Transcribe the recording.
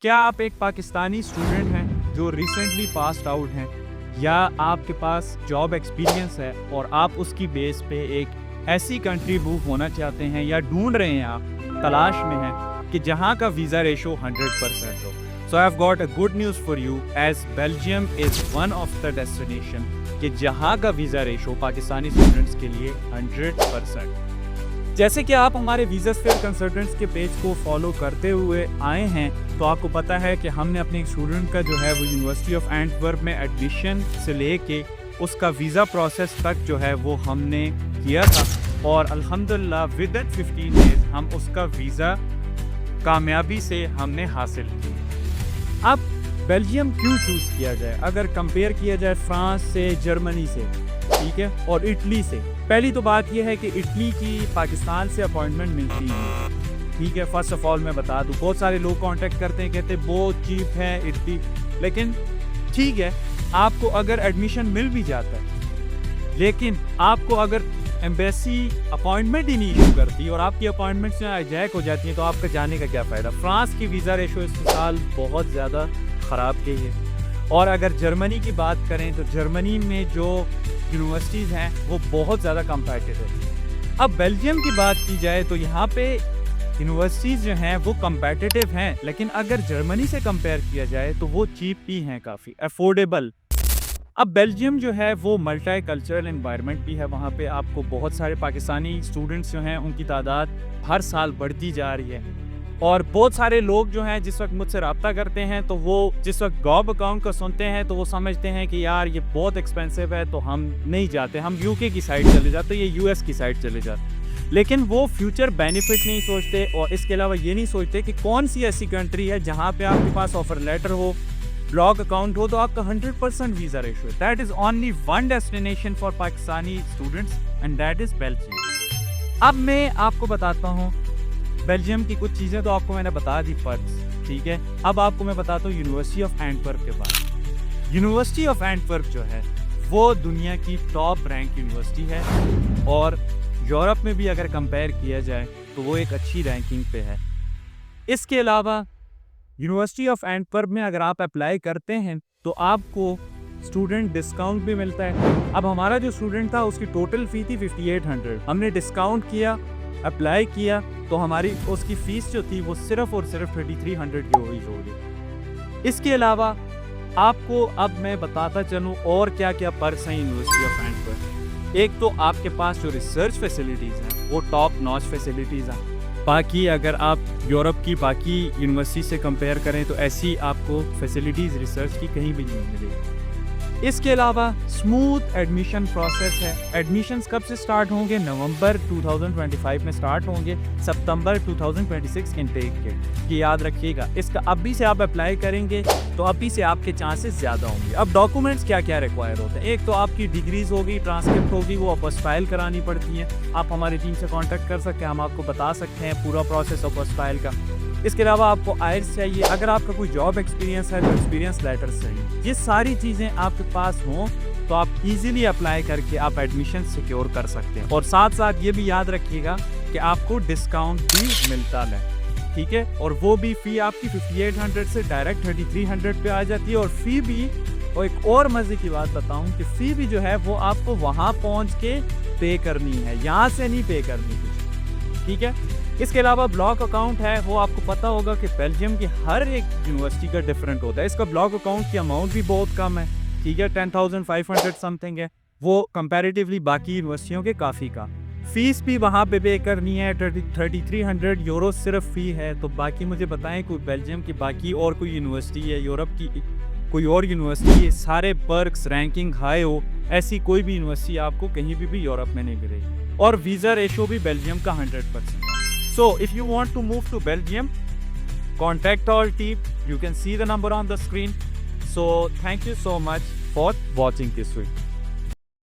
क्या आप एक पाकिस्तानी स्टूडेंट हैं जो रिसेंटली पास्ड आउट हैं, या आपके पास जॉब एक्सपीरियंस है और आप उसकी बेस पे एक ऐसी कंट्री मूव होना चाहते हैं या ढूंढ रहे हैं, आप तलाश में हैं कि जहां का वीज़ा रेशो 100% हो? So I have got a good news for you, as Belgium is one of the destination कि जहां का वीज़ा रेशो पाकिस्तानी स्टूडेंट्स के लिए 100%। जैसे कि आप हमारे वीज़ा स्फीयर कंसल्टेंट्स के पेज को फॉलो करते हुए आए हैं, तो आपको पता है कि हमने अपने स्टूडेंट का जो है वो यूनिवर्सिटी ऑफ एंटवर्प में एडमिशन से लेके उसका वीज़ा प्रोसेस तक जो है वो हमने किया था, और अल्हम्दुलिल्लाह विद इन 15 डेज हम उसका वीज़ा कामयाबी से हमने हासिल किया। अब बेल्जियम क्यों चूज़ किया जाए अगर कंपेयर किया जाए फ्रांस से, जर्मनी से, ठीक है, और इटली से? पहली तो बात यह है कि इटली की पाकिस्तान से अपॉइंटमेंट मिलती है, ठीक है। फर्स्ट ऑफ ऑल मैं बता दूं, बहुत सारे लोग कांटेक्ट करते हैं, कहते हैं बहुत चीप है इटली, लेकिन ठीक है, आपको अगर एडमिशन मिल भी जाता है, लेकिन आपको अगर एम्बेसी अपॉइंटमेंट ही नहीं इशू करती और आपकी अपॉइंटमेंट से हाईजैक हो जाती है, तो आपका जाने का क्या फ़ायदा। फ्रांस की वीज़ा रेशो इस साल बहुत ज़्यादा ख़राब गई है। और अगर जर्मनी की बात करें तो जर्मनी में जो यूनिवर्सिटीज़ हैं वो बहुत ज़्यादा कम्पिटिटिव है। अब बेल्जियम की बात की जाए तो यहाँ पे यूनिवर्सिटीज़ जो हैं वो कम्पिटिटिव हैं, लेकिन अगर जर्मनी से कंपेयर किया जाए तो वो चीप भी हैं, काफ़ी अफोर्डेबल। अब बेल्जियम जो है वो मल्टी कल्चरल एनवायरनमेंट भी है, वहाँ पे आपको बहुत सारे पाकिस्तानी स्टूडेंट्स जो हैं उनकी तादाद हर साल बढ़ती जा रही है। और बहुत सारे लोग जो हैं जिस वक्त मुझसे रब्ता करते हैं, तो वो जिस वक्त गॉब अकाउंट को सुनते हैं तो वो समझते हैं कि यार ये बहुत एक्सपेंसिव है, तो हम नहीं जाते, हम यूके की साइड चले जाते, ये यूएस की साइड चले जाते। लेकिन वो फ्यूचर बेनिफिट नहीं सोचते, और इसके अलावा ये नहीं सोचते कि कौन सी ऐसी कंट्री है जहाँ पे आपके पास ऑफर लेटर हो, ब्लॉक अकाउंट हो, तो आपका 100% वीज़ा रेशो है। That is only one destination for Pakistani students and that is Belgium. अब मैं आपको बताता हूँ बेल्जियम की कुछ चीज़ें, तो आपको मैंने बता दी पर्क्स, ठीक है। अब आपको मैं बताता हूँ यूनिवर्सिटी ऑफ एंटवर्प के बारे में। यूनिवर्सिटी ऑफ एंटवर्प जो है वो दुनिया की टॉप रैंक यूनिवर्सिटी है, और यूरोप में भी अगर कंपेयर किया जाए तो वो एक अच्छी रैंकिंग पे है। इसके अलावा यूनिवर्सिटी ऑफ एंटवर्प में अगर आप अप्लाई करते हैं तो आपको स्टूडेंट डिस्काउंट भी मिलता है। अब हमारा जो स्टूडेंट था उसकी टोटल फ़ी थी 5800, हमने डिस्काउंट किया, अप्लाई किया, तो हमारी उसकी फ़ीस जो थी वो सिर्फ़ और सिर्फ 3300 की हुई होगी। इसके अलावा आपको अब मैं बताता चलूँ और क्या क्या पर्क्स हैं यूनिवर्सिटी ऑफ एंटवर्प। एक तो आपके पास जो रिसर्च फैसिलिटीज़ हैं वो टॉप नॉच फैसिलिटीज़ हैं। बाकी अगर आप यूरोप की बाकी यूनिवर्सिटी से कंपेयर करें तो ऐसी आपको फैसिलिटीज़ रिसर्च की कहीं भी नहीं मिलेगी। इसके अलावा स्मूथ एडमिशन प्रोसेस है। एडमिशन्स कब से स्टार्ट होंगे? नवंबर 2025 में स्टार्ट होंगे, सितंबर 2026 इनटेक के, ये याद रखिएगा। इसका अभी से आप अप्लाई करेंगे तो अभी से आपके चांसेस ज़्यादा होंगे। अब डॉक्यूमेंट्स क्या क्या रिक्वायर होते हैं? एक तो आपकी डिग्रीज होगी, ट्रांसक्रिप्ट होगी, वो अपोस्टाइल करानी पड़ती हैं। आप हमारी टीम से कॉन्टैक्ट कर सकते हैं, हम आपको बता सकते हैं पूरा प्रोसेस अपोस्टाइल का। इसके अलावा आपको आयल्स चाहिए, अगर आपका कोई जॉब एक्सपीरियंस है तो एक्सपीरियंस लेटर चाहिए। ये सारी चीज़ें आपके पास हों तो आप इजीली अप्लाई करके आप एडमिशन सिक्योर कर सकते हैं। और साथ साथ ये भी याद रखिएगा कि आपको डिस्काउंट भी मिलता है, ठीक है। और वो भी फ़ी आपकी 5800 से डायरेक्ट 3300 पे आ जाती है। और फ़ी भी, और एक और मज़े की बात बताऊँ कि फ़ी भी जो है वो आपको वहाँ पहुँच के पे करनी है, यहाँ से नहीं पे करनी कुछ, ठीक है। इसके अलावा ब्लॉक अकाउंट है, वो आपको पता होगा कि बेल्जियम की हर एक यूनिवर्सिटी का डिफरेंट होता है। इसका ब्लॉक अकाउंट की अमाउंट भी बहुत कम है, ठीक है, 10,500 समथिंग है, वो कंपैरेटिवली बाकी यूनिवर्सिटियों के काफ़ी का। फीस भी वहाँ पे करनी है, 3300 यूरो सिर्फ फ़ी है। तो बाकी मुझे बताएं कोई बेल्जियम की बाकी और कोई यूनिवर्सिटी है, यूरोप की कोई और यूनिवर्सिटी है, सारे पर्क्स रैंकिंग हाई हो, ऐसी कोई भी यूनिवर्सिटी आपको कहीं भी यूरोप में नहीं मिलेगी। और वीज़ा रेशो भी बेल्जियम का 100%। So if you want to move to Belgium, contact our team. You can see the number on the screen. So thank you so much for watching this video.